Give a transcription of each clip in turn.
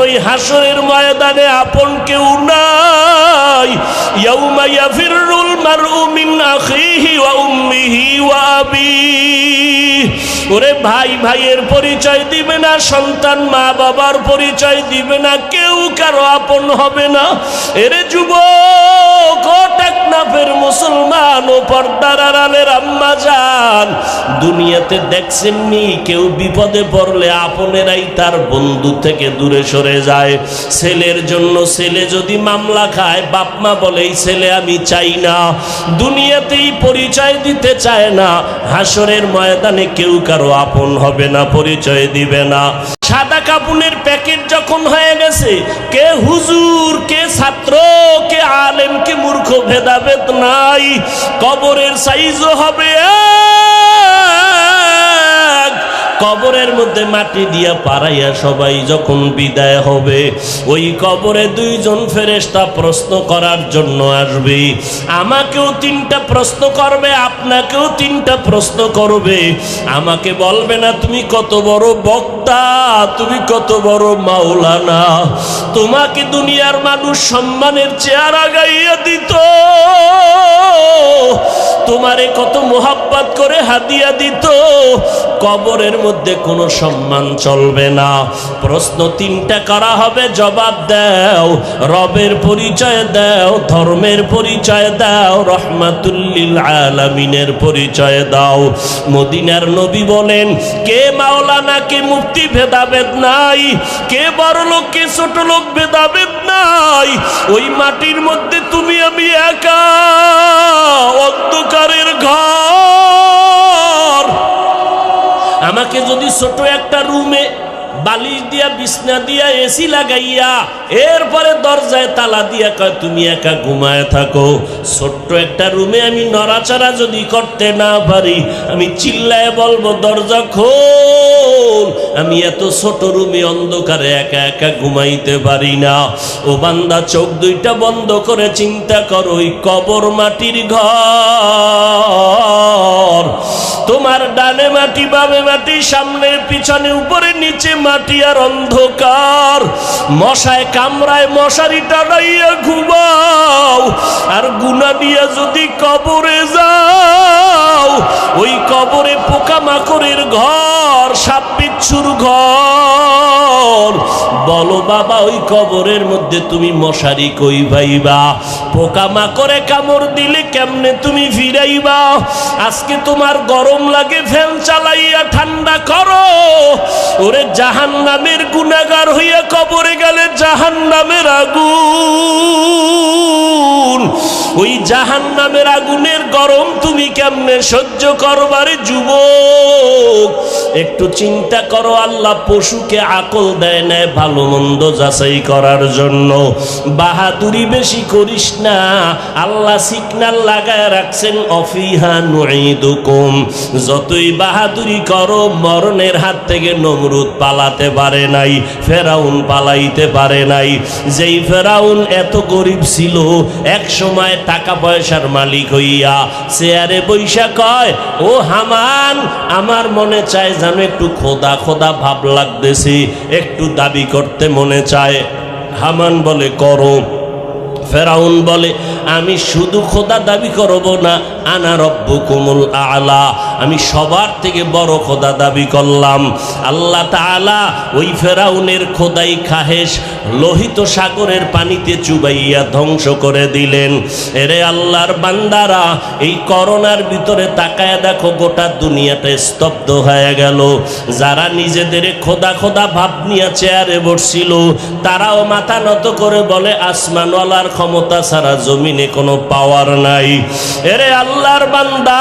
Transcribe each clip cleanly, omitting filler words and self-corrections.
ওই হাসরের ময়দানে আপন কেউ নাই। ইয়াউমা ইয়াফিরুল মারউ মিন আখিহি ওয়া উম্মিহি ওয়া আবিহি। ওরে ভাই ভাইয়ের পরিচয় দিবে না, সন্তান মা বাবার পরিচয় দিবে না, কেউ কারো আপন হবে না। এরে যুবক, ও টেকনাফের মুসলমান, ও পর্দার আড়ালের আম্মা জান, দুনিয়াতে দেখছেননি কেউ বিপদে পড়লে আপনেরাই তার বন্ধু থেকে দূরে সরে যায়। ছেলের জন্য ছেলে যদি মামলা খায়, বাপ মা বলে এই ছেলে আমি চাই না, দুনিয়াতেই পরিচয় দিতে চায় না। হাসরের ময়দানে কেউ কারো আপন হবে না, পরিচয় দিবে না। সাদা কাপুনের প্যাকেট যখন হয়ে গেছে, কে হুজুর, কে ছাত্র, কে আলেম, কে মূর্খ ভেদাভেদ নাই। কবরের সাইজও হবে এক। কবরের মধ্যে মাটি দিয়া পাড়াইয়া সবাই যখন বিদায় হবে, ওই কবরে দুইজন ফেরেশতা প্রশ্ন করার জন্য আসবে। আমাকেও 3টা প্রশ্ন করবে, আপনাকেও 3টা প্রশ্ন করবে। আমাকে বলবে না তুমি কত বড় বক্তা, তুমি কত বড় মাওলানা। তোমাকে দুনিয়ার মানুষ সম্মানের চেয়ার আগাইয়া দিত, তোমারে কত মোহাব্বত করে হাদিয়া দিত। কবরের মধ্যে কোনো সম্মান চলবে না। প্রশ্ন 3টা করা হবে, জবাব দাও। রবের পরিচয় দাও, ধর্মের পরিচয় দাও, রহমাতুল লিল আলামিনের পরিচয় দাও। মদিনার নবী বলেন, কে মাওলানা, কে মুফতি ভেদাভেদ নাই, কে বড় লোক, কে ছোট লোক ভেদাভেদ নাই। ওই মাটির মধ্যে তুমি আমি একা, অন্ধকারের ঘর। আমাকে যদি ছোট একটা রুমে বালিশ দিয়া, বিছনা দিয়া, এসি লাগাইয়া, এরপরে দরজায় তালা দিয়া কয় তুমি একা ঘুমায় থাকো, ছোট্ট একটা রুমে আমি নড়াচড়া যদি করতে না পারি, আমি চিল্লায় বলবো দরজা খোল। আমি এত ছোট রুমে অন্ধকারে একা একা ঘুমাইতে পারি না। ও বান্দা, চোখ 2টা বন্ধ করে চিন্তা করো, ওই কবর মাটির ঘর। তোমার ডানে মাটি, বামে মাটি, সামনে পিছনে, উপরে নিচে মাটি আর অন্ধকার। মশায় কামড়ায়, মশারি টানাইয়া ঘুমাও। আর গুনাহ দিয়া যদি কবরে যাও, ওই কবরে পোকামাকড়ের ঘর, সাপ বিচ্ছুর ঘর। বলো বাবা, ওই কবরের মধ্যে তুমি মশারি কই পাইবা? পোকামাকড়ে কামড় দিলে কেমনে তুমি ফিরাইবা? আজকে তোমার গরম লাগে, ফ্যান চালাইয়া ঠান্ডা করো। ওরে জাহান্নামের গুনাহগার হইয়া কবরে গেলে জাহান্নামের আগুন, ওই জাহান্নামের আগুনের গরম তুমি কেমনে সহ্য করবারে যুবক? একটু চিন্তা করো। আল্লাহ পশুকে আকল দেয় না ভালো মন্দ যাচাই করার জন্য। বাহাদুরি বেশি করিস না। আল্লাহ সিগন্যাল লাগায় রাখছেন, অফিহা নুঈদুকুম। যতই বাহাদুরি করো, মরণের হাত থেকে নমরুদ পালাতে পারে নাই, ফেরাউন পালাইতে পারে নাই। যেই ফেরাউন এত গরিব ছিল, এক সময় টাকা পয়সার মালিক হইয়া চেয়ারে বৈশা কয়, ও হামান, আমার মনে চায় যেন একটু খোদা খোদা ভাব লাগতেছে, একটু দাবি করতে মনে চায়। হামান বলে করো। ফেরাউন বলে, আমি শুধু খোদা দাবি করব না, আনা রব্বুকুমুল আলা, আমি সবার থেকে বড় খোদা দাবি করলাম। আল্লাহ তাআলা ওই ফেরাউনের খোদাই খাহেশ লোহিত সাগরের পানিতে চুবাইয়া ধ্বংস করে দিলেন। এরে আল্লাহর বান্দারা, এই করোনার ভিতরে তাকায় দেখো, গোটা দুনিয়াটা স্তব্ধ হয়ে গেল। যারা নিজেদের খোদা খোদা ভাব নিয়ে চেয়ারে বসছিল, তারাও মাথা নত করে বলে, আসমানওয়ালার ক্ষমতা ছাড়া জমিনে কোনো পাওয়ার নাই। এরে আল্লাহর বান্দা,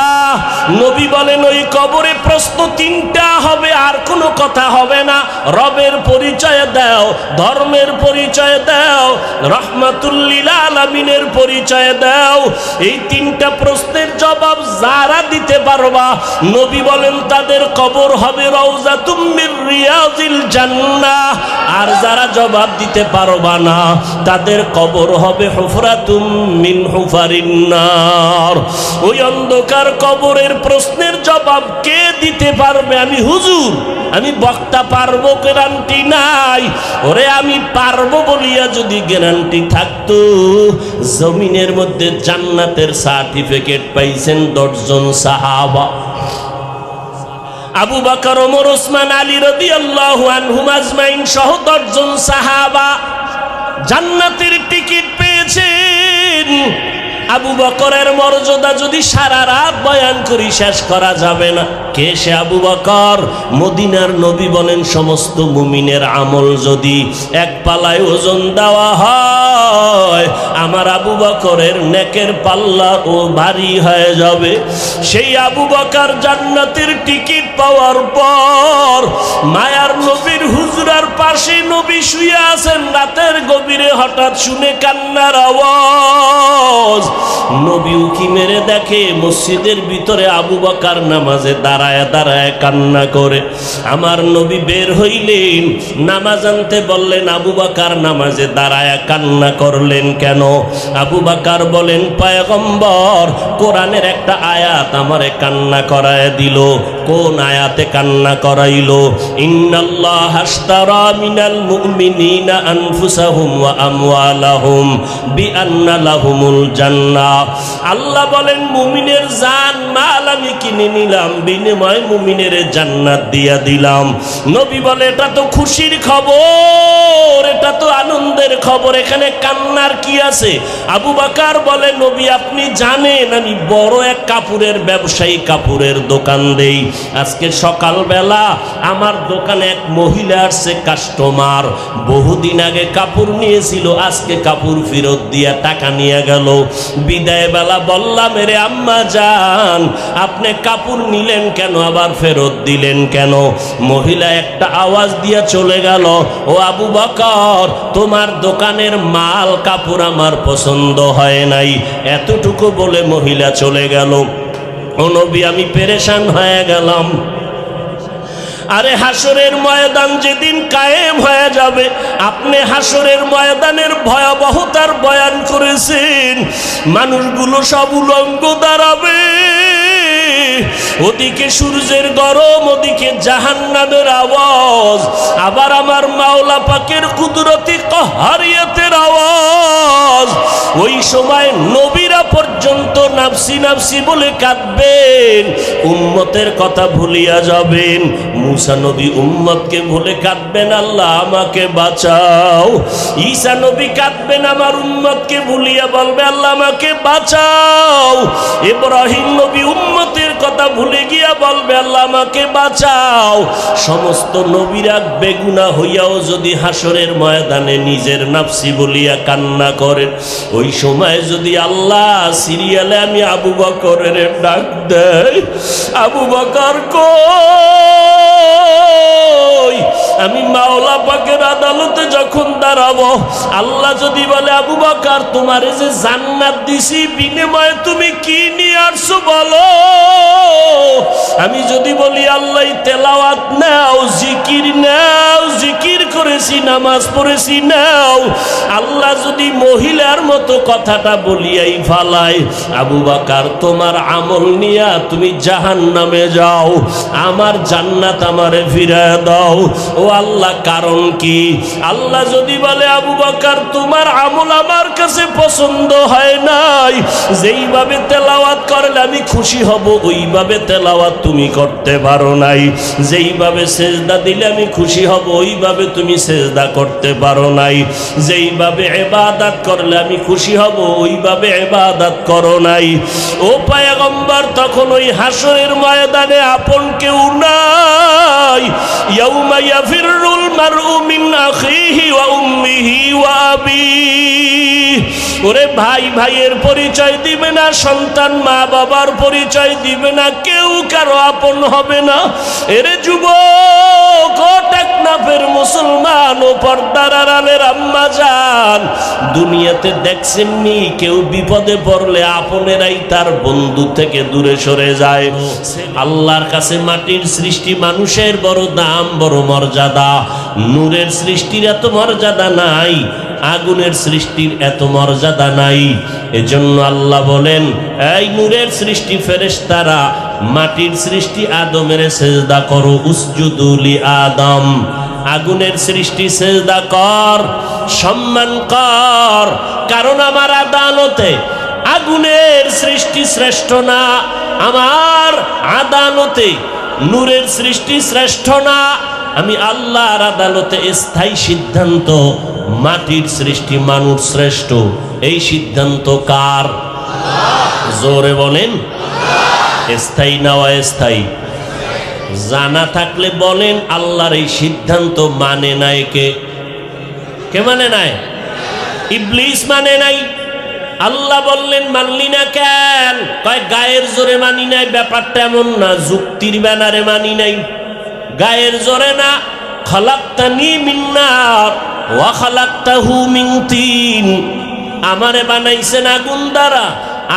নবী বলেন ওই কবরে প্রশ্ন 3টা হবে, আর কোনো কথা হবে না। রবের পরিচয় দাও, ধর্মের পরিচয় দাও, রহমাতুল লিল আলামিনের পরিচয় দাও। এই 3টা প্রশ্নের জবাব যারা দিতে পারবা, নবী বলেন তাদের কবর হবে রওজাতুম মির রিয়াজিল জান্নাহ। আর যারা জবাব দিতে পারবা না, তাদের কবর হবে হুফরাতুম মিন হুফারিন নার। ওই অন্ধকার কবরের প্রশ্নের জবাব কে দিতে পারবে? আমি হুজুর, আমি বক্তা পারবো, গ্যারান্টি নাই। ওরে আমি পারবো বলিয়া যদি গ্যারান্টি থাকতো, জমিনের মধ্যে জান্নাতের সার্টিফিকেট পাইছেন 10 জন সাহাবা। আবু বকর, ওমর, ওসমান, আলী রাদিয়াল্লাহু আনহুম আজমাইন সহ 10 জন সাহাবা জান্নাতের টিকিট পেয়েছেন। আবু বকরের মর্যাদা যদি সারা রাত বয়ান করি শেষ করা যাবে না। কে সে আবু বকর? মদিনার নবী বলেন সমস্ত মুমিনের আমল যদি এক পাল্লায় ওজন দেওয়া হয়, আমার আবু বকরের নেকের পাল্লা ও ভারী হয়ে যাবে। সেই আবু বকর জান্নাতের টিকিট পাওয়ার পর মায়ার নবীর হুজরার পাশে নবী শুয়ে আছেন। রাতের গভীরে হঠাৎ শুনে কান্নার আওয়াজ। নবী উকি মেরে দেখে মসজিদের ভিতরে আবু বকর নামাজে দাঁড়ায় দাঁড়ায় কান্না করে। আমার নবী বের হইলেন, নামাজ আনতে বললেন, আবু বকর নামাজে দাঁড়ায় কান্না করলেন কেন? আবু বকর বলেন, পয়গম্বর কোরআনের একটা আয়াত আমারে কান্না করায় দিল। কোন আয়াতে কান্না করাইলো? ইন্নাল্লাহ আশতারা মিনাল মুমিনিনা আনফুসাহুম ওয়া আমওয়ালাহুম বিআন্না লাহুমুল জান্নাহ। আল্লাহ বলেন মুমিনের জান মাল আমি কিনে নিলাম, বিনিময়ে মুমিনের জান্নাত দিয়া দিলাম। নবী বলে এটা তো খুশির খবর, এটা তো আনন্দের খবর, এখানে কান্নার কি আছে? আবু বকর বলে, নবী আপনি জানেন আমি বড় এক কাপড়ের ব্যবসায়ী, কাপড়ের দোকান দেই। আজকে সকালবেলা আমার দোকানে এক মহিলা আসছে কাস্টমার, বহুদিন আগে কাপড় নিয়েছিল, আজকে কাপড় ফেরত দিয়া টাকা নিয়ে গেল। বিদায় বেলা বললাম, রে আম্মা জান আপনি কাপড় নিলেন কেন, আবার ফেরত দিলেন কেন? মহিলা একটা আওয়াজ দিয়া চলে গেল, ও আবু বকর তোমার দোকানের মাল কাপড় আমার পছন্দ হয় নাই। এতটুকু বলে মহিলা চলে গেল। ও নবী আমি পেরেশান হয়ে গেলাম। আরে হাসরের ময়দান যেদিন কায়েম হয়ে যাবে, আপনি হাসরের ময়দানের ভয়াবহতার বয়ান করেছেন। মানুষগুলো সব উলঙ্গ দাঁড়াবে, ওদিকে সূর্যের গরম, ওদিকে জাহান্নামের আওয়াজ, আবার আমার মাওলা পাকের কুদরতি কাহারিয়াতের আওয়াজ। ওই সময় নবীরা পর্যন্ত নাফসি নাফসি বলে কাঁদবেন, উম্মতের কথা ভুলিয়া যাবেন। মুসা নবী উম্মতকে ভুলে কাঁদবেন, আল্লাহ আমাকে বাঁচাও। ঈসা নবী কাঁদবেন, আমার উম্মতকে ভুলিয়া বলবে, আল্লাহ আমাকে বাঁচাও। ইব্রাহিম নবী উম্মতের কথা ভুলে গিয়া বলবে, আল্লাহ আমাকে বাঁচাও। সমস্ত নবীরা বেগুনাহ হইয়াও যদি হাসরের ময়দানে নিজের নাফসি বলিয়া কান্না করেন, ওই সময় যদি আল্লাহ সিরিয়ালে আমি আবু বকরের ডাক দেয়, আবু বকর কই? আমি মাওলা পাকের আদালতে যখন দাঁড়াবো, আল্লাহ যদি বলে, আবু বকর তোমারে যে জান্নাত দিছি বিনিময়ে তুমি কি নিয়ে আসছো বলো? আমি যদি বলি আল্লাহ তেলাওয়াত নাও, জিকির নাও, জিকির করেছি, নামাজ পড়েছি নাও, আল্লাহ যদি মহিলার মতো কথাটা বলিয়াই ফালায়, আবু বকর তোমার আমল নিয়া তুমি জাহান্নামে যাও, আমার জান্নাত আমারে ফিরায় দাও। ও আল্লাহ কারণ কি? আল্লাহ যদি বলে, আবু বকর তোমার আমল আমার কাছে পছন্দ হয় নাই, যেইভাবে তেলাওয়াত করলে আমি খুশি হব ওইভাবে তেলাওয়াত তুমি করতে পারো নাই, যেইভাবে সেজদা দিলে আমি খুশি হব ওইভাবে তুমি সেজদা করতে পারো নাই, যেইভাবে ইবাদত করলে আমি খুশি হব ওইভাবে ইবাদত করো নাই। ও পয়গম্বর তখন ওই হাসরের ময়দানে আপন কেউ নাই। ইয়াউমা ইয়াফিরুল মারউ মিন আখিহি ওয়া উম্মিহি ওয়া আবিহি। ওরে ভাই ভাইয়ের পরিচয় দিবে না, সন্তান মা বাবার পরিচয় দিবে না, কেউ কারো আপন হবে না। এরে যুবক, ও টেকনাফের মুসলমান, ও পর্দার আড়ালের আম্মা জান, দুনিয়াতে দেখছেননি কেউ বিপদে পড়লে আপনেরাই তার বন্ধু থেকে দূরে সরে যায়। আল্লাহর কাছে মাটির সৃষ্টি মানুষের বড় দাম, বড় মর্যাদা। নূরের সৃষ্টির এত মর্যাদা নাই। আগুনের সৃষ্টির এত মর্যাদা নাই। এজন্য আল্লাহ বলেন, এই নূরের সৃষ্টি ফেরেশতারা, মাটির সৃষ্টি আদমের সেজদা করো, উসজুদু লি আদম। আগুনের সৃষ্টি সেজদা কর, সম্মান কর, কারণ আমার আদালতে আগুনের সৃষ্টি শ্রেষ্ঠ না, আমার আদালতে নূরের সৃষ্টি শ্রেষ্ঠ না। আমি আল্লাহর আদালতে স্থায়ী সিদ্ধান্ত, মাটির সৃষ্টি মানুষ শ্রেষ্ঠ। এই সিদ্ধান্ত কার? জোরে বলেন। স্থায়ী না অস্থায়ী? জানা থাকলে বলেন, আল্লাহর এই সিদ্ধান্ত মানে নাই কে? কে মানে নাই? ইবলিস মানে নাই। আল্লাহ বললেন, মানলি না কেন? কয় গায়ের জোরে মানি নাই। ব্যাপারটা এমন না, যুক্তির ব্যানারে মানি নাই, গায়ের জোরে না। খালাকতানি মিন নার ওয়া খালাকতাহু মিন তিন। আমারে বানাইছেন আগুন দ্বারা,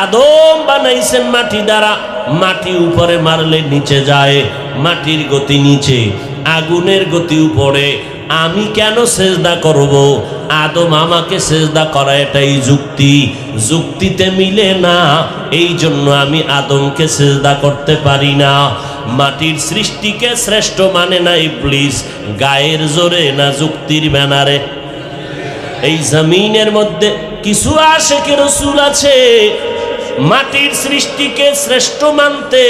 আদম বানাইছেন মাটি দ্বারা। মাটি উপরে মারলে নিচে যায়, মাটির গতি নিচে, আগুনের গতি উপরে। আমি কেন সেজদা করব? আদম আমাকে সেজদা করা, এটাই যুক্তি। যুক্তিতে মিলে না, এই জন্য আমি আদমকে সেজদা করতে পারি না। মাটির সৃষ্টিকে শ্রেষ্ঠ মানে না ইবলিস, গায়ের জোরে না যুক্তির ব্যানারে। এই জমিনের মধ্যে কিছু আশিকে রাসূল আছে, মাটির সৃষ্টিকে শ্রেষ্ঠ মানতে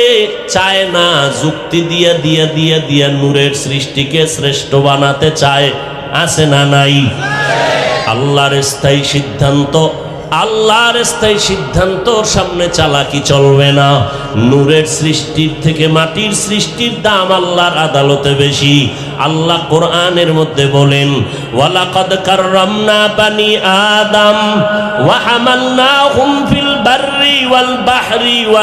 চায় না, যুক্তি দিয়া দিয়া দিয়া দিয়া নূরের সৃষ্টিকে শ্রেষ্ঠ বানাতে চায়। আছে না নাই? আল্লাহর স্থায়ী সিদ্ধান্ত, আল্লাহর স্থায়ী সিদ্ধান্তর সামনে চালাকি চলবে না। নূরের সৃষ্টির থেকে মাটির সৃষ্টির দাম আল্লাহর আদালতে বেশি। আল্লাহ কোরআনের মধ্যে বলেন, ওয়ালাকাদ কাররামনা বানি আদম ওয়া হামালনাহুম ফিল বাররি ওয়াল বাহরি ওয়া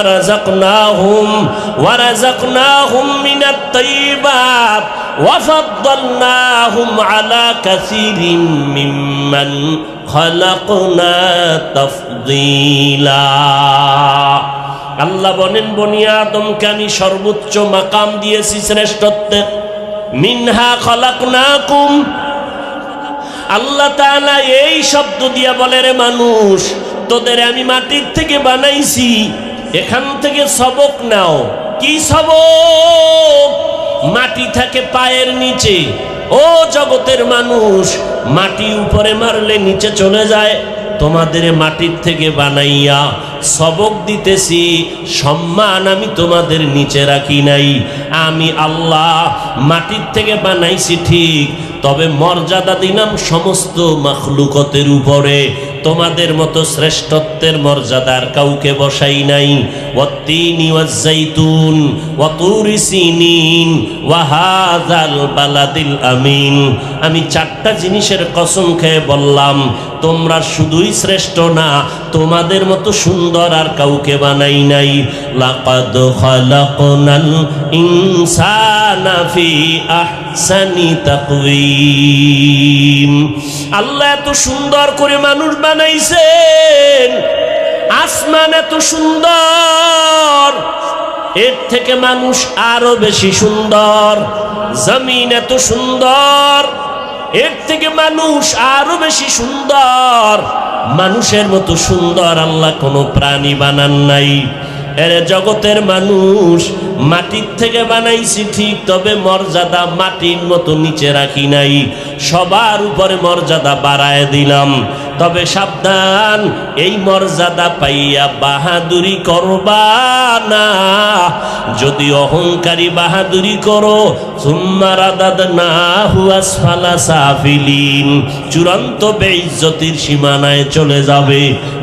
রাযাকনাহুম মিনাত তাইয়্যিবাত ওয়া ফাদ্দালনাহুম আলা কাসীরিন মিম্মান খালাকনা তাফদীলা। আল্লাহ বলেন, বনি আদমকে আমি সর্বোচ্চ মাকাম দিয়েছি, শ্রেষ্ঠত্বের। মিনহা খালাকনাকুম। আল্লাহ তাআলা এই শব্দ দিয়া বলে, রে মানুষ, তোদের আমি মাটির থেকে বানাইছি, এখান থেকে সবক নাও। কি সবক? মাটি থাকে পায়ের নিচে। ও জগতের মানুষ, মাটি উপরে মারলে নিচে চলে যায়। তোমাদের মাটির থেকে বানাইয়া সবক দিতেছি, সম্মান আমি তোমাদের নিচে রাখি নাই। আমি আল্লাহ মাটির থেকে বানাইছি ঠিক, তবে মর্যাদা দিলাম সমস্ত মাখলুকতের উপরে। তোমাদের মতো শ্রেষ্ঠত্বের মর্যাদার কাউকে বসাই নাই। ওয়াত্তিনি ওয়াজ্জাইতুন ওয়া তুরি সিনিন ওয়া হাযাল বালাদিল আমিন। আমি চারটা জিনিসের কসম খেয়ে বললাম, তোমরা শুধুই শ্রেষ্ঠ না, তোমাদের মতো সুন্দর আর কাউকে বানাই নাই। লাকাদ খালাকনাল ইনসানা ফি আহসানি তাকওয়িম। আল্লাহ এত সুন্দর করে মানুষ বানাইছেন, আসমান এত সুন্দর, এর থেকে মানুষ আরো বেশি সুন্দর। জমিন এত সুন্দর, এর থেকে মানুষ আরো বেশি সুন্দর। মানুষের মতো সুন্দর আল্লাহ কোনো প্রাণী বানান নাই। এর জগতের মানুষ মাটির থেকে বানাইছি ঠিক, তবে মর্যাদা মাটির মতো নিচে রাখি নাই, সবার উপরে মর্যাদা বাড়ায় দিলাম। তবে সাবধান, এই মর্যাদা পাইয়া বাহাদুরি করবা না। যদি অহংকারী বাহাদুরি করো, সুম্মা রাদাদনাহু আসফালা সাফিলিন, চূড়ান্ত বেইজ্জতির সীমানায় চলে যাবে।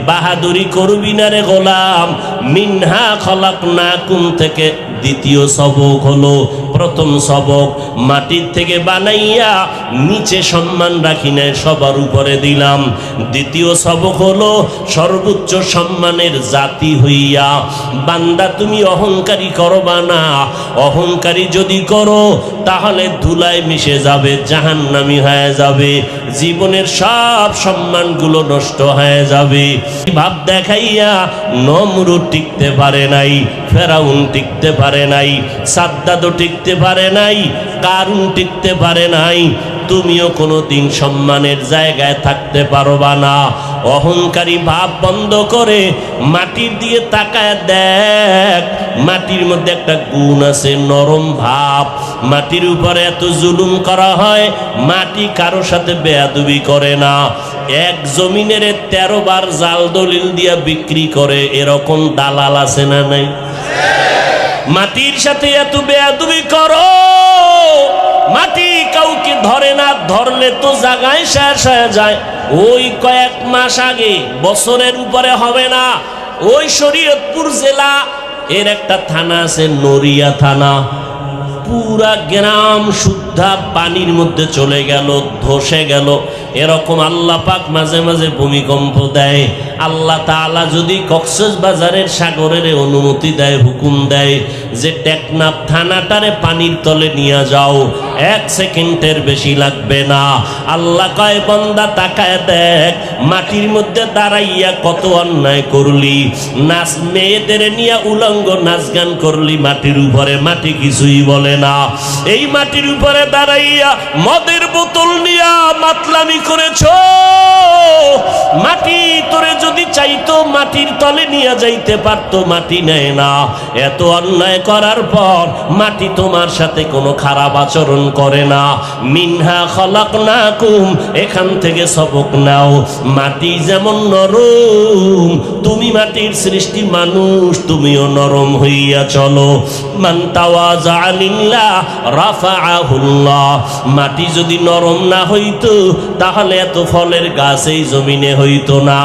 বাহাদুরি করবি না রে গোলাম। মিনহা খালাকনাকুম থেকে দ্বিতীয় সবক হলো, প্রথম সবক মাটির থেকে বানাইয়া নিচে সম্মান রাখি নাই, সবার উপরে দিলাম। দ্বিতীয় সবক হলো সর্বোচ্চ সম্মানের জাতি হইয়া বান্দা তুমি অহংকারী করবা না। অহংকারী যদি করো তাহলে ধুলায় মিশে যাবে, জাহান্নামী হয়ে যাবে, জীবনের সব সম্মানগুলো নষ্ট হয়ে যাবে। ভাব দেখাইয়া নমরুদ টিকতে পারে নাই, ফেরাউন টিকতে পারে নাই, সাদ্দাদও টিকতে পারে নাই, কারুন টিকতে পারে নাই। তুমিও কোনোদিন সম্মানের জায়গায় থাকতে পারবা না। অহংকারী ভাব বন্ধ করে মাটির দিয়ে তাকায় দেখ, মাটির মধ্যে একটা গুণ আছে, নরম ভাব। মাটির উপরে এত জুলুম করা হয়, মাটি কারো সাথে বেয়াদবি করে না। এক জমিনের 13 বার জাল দলিল দিয়া বিক্রি করে, এরকম দালাল আছে না নাই? মাটির সাথে এত বেয়াদবি করো, মাটি কাউকে ধরে না, ধরলে তো জায়গায় শেষ হয়ে যায়। ওই কয়েক মাস আগে, বছরের উপরে হবে না, ওই শরীয়তপুর জেলা এর একটা থানা আছে, নড়িয়া থানা, পুরা গ্রাম শুদ্ধা পানির মধ্যে চলে গেল, ধসে গেল। এরকম আল্লাহ পাক মাঝে মাঝে ভূমিকম্প দেয়। আল্লাহ তাআলা যদি কক্সবাজারের সাগরের অনুমতি দেয়, হুকুম দেয় যে টেকনাফ থানাটারে পানির তলে নিয়ে যাও, 1 সেকেন্ডের বেশি লাগবে না। আল্লাহ কয় বান্দা তাকায় দেখ, মাটির মধ্যে দাঁড়াইয়া কত অন্যায় করলি, নাচ মেয়েদের নিয়ে উলঙ্গ নাচ গান করলি মাটির উপরে, মাটি কিছুই বলে না। এই মাটির উপরে দাঁড়াইয়া মদের বোতল নিয়া মাতলামি করেছ, মাটি তোরে যদি চাইতো মাটির তলে নিয়ে যাইতে পারতো, মাটি নেয় না। এত অন্যায় করার পর মাটি তোমার সাথে কোনো খারাপ আচরণ করে না। মিনহা খলাকনাকুম, এখান থেকে সবক নাও। মাটি যেমন নরম, তুমি মাটির সৃষ্টি মানুষ, তুমিও নরম হইয়া চলো। মান তাওয়াজা লিল্লাহ রাফাআহুল্লাহ। মাটি যদি নরম না হইতো তাহলে এত ফলের গাছ এই জমিনে হইতো না।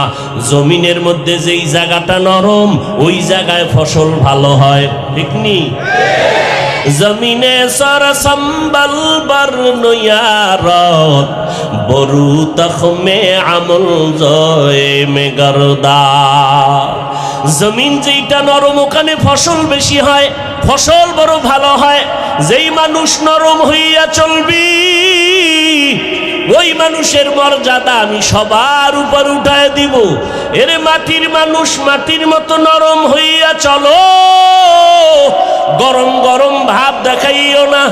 জমিনের মধ্যে যেই জায়গাটা নরম, ওই জায়গায় ফসল ভালো হয়, ঠিক নি? জমিনে সর সম্বল বর নয়ারত, বরু তখমে আমল জয় মে গরদা। জমিন যেইটা নরম, ওখানে ফসল বেশি হয়, ফসল বড় ভালো হয়। যেই মানুষ নরম হইয়া চলবি, ওই মানুষের মর্যাদা আমি সবার উপর উঠায় দিব। এরে মাটির মানুষ, মাটির মতো নরম হইয়া চলো। গরম গরম ভাব দেখাইও না।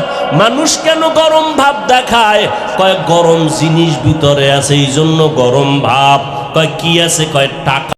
মানুষ কেন গরম ভাব দেখায়? কয় গরম জিনিস ভিতরে আছে, এই জন্য গরম ভাব। কয় কি আছে? কয় টাকা।